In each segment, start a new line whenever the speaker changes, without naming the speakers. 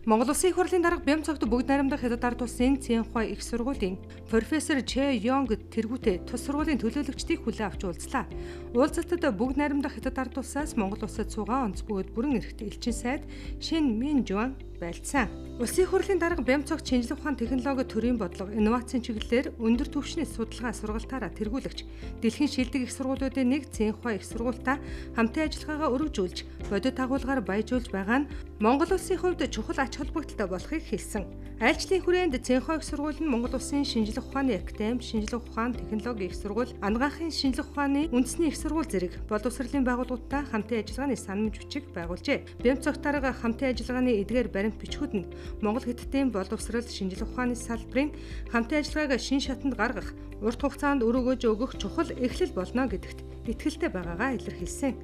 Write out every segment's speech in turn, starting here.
Монгол Улсын их хурлын дарга Бямцогт бүгд найрамдах Хятад ард улсын Цинхуа их сургуулийн профессор Чэ Йонг тэргүүтээ тус сургуулийн төлөөлөгчдийг хүлээн авч уулзлаа. Уулзалтад бүгд найрамдах Хятад ард улсаас Монгол улсад суугаа онц бөгөөд бүрэн эрхт элчин сайд Шин Мин Жуан байлцсан. Улсын их хурлын дарга Бямцогт шинжлэх ухааны технологи төрийн бодлого, инновацийн чиглэлээр өндөр түвшний судалгаа сургалтаараа тэргүүлэгч дэлхийн шилдэг их сургуулиудын нэг Цинхуа их сургуультай хамтын ажиллагаагаа өргөжүүлж, бодит агуулгаар баяжуулж байгаа нь Монгол улсын хувьд чухал ач холбогдолтой болохыг хэлсэн. Айлчлалын хүрээнд Цинхуа их сургууль нь Монгол улсын шинжлэх ухааны академи, шинжлэх ухааны технологи их сургууль, анагаахын шинжлэх ухааны үндэсний их сургууль зэрэг боловсролын байгууллагуудтай хамтын ажиллагааны санамж бичиг байгуулжээ. Бямцогт дарга хамтын ажиллагааны эдгээр баримт бичгүүд нь Монгол Хятадын боловсрол шинжлэх ухааны салбарын хамтын ажиллагааг шин шатанд гаргах, урт хугацаанд өргөж өгөх чухал эхлэл болно гэдэгт итгэлтэй байгаагаа илэрхийлсэн.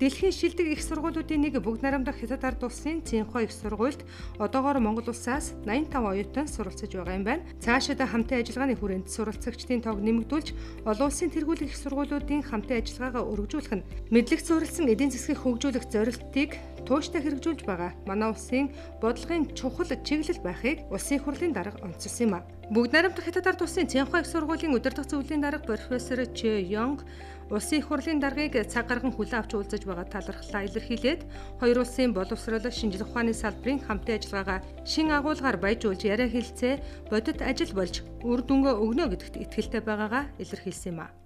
Дэлхийн шилдэг их сургуулиудын нэг бүгд найрамдах Хятад ард улсын Цинхуа их сургуульд одоогоор Монгол улсаас 85 оюутан суралцж байгаа юм байна. Цаашид хамтын ажиллагааны хүрээнд суралцагчдын тоог нэмэгдүүлж, олон улсын тэргуулах их сургуулиудын хамтын ажиллагаагаа өргөжүүлэх нь мэдлэг суурилсан эдийн засгийг хөгжүүлэх зорилтыг тууштай хэрэгжүүлж байгаа манай улсын бодлогын чухал чиглэл байхыг улсын их хурлын дарга онцлсан юм а. Бүгд найрамдах Хятад ард улсын Цинхуа их сургуулийн удирдах зөвлөлийн дарга профессор Чэ Йонг улсын их хурлын даргыг цаг гарган хүлээн авч уулзаж байгаа талархлаа илэрхийлээд хоёр улсын боловсрол шинжлэх ухааны салбарын хамтын ажиллагаагаа шин агуулгаар баяжуулж яриа хэлцээ бодит ажил болж үр дүнгээ өгнө гэдэгт итгэлтэй байгаагаа илэрхийлсэн юм а.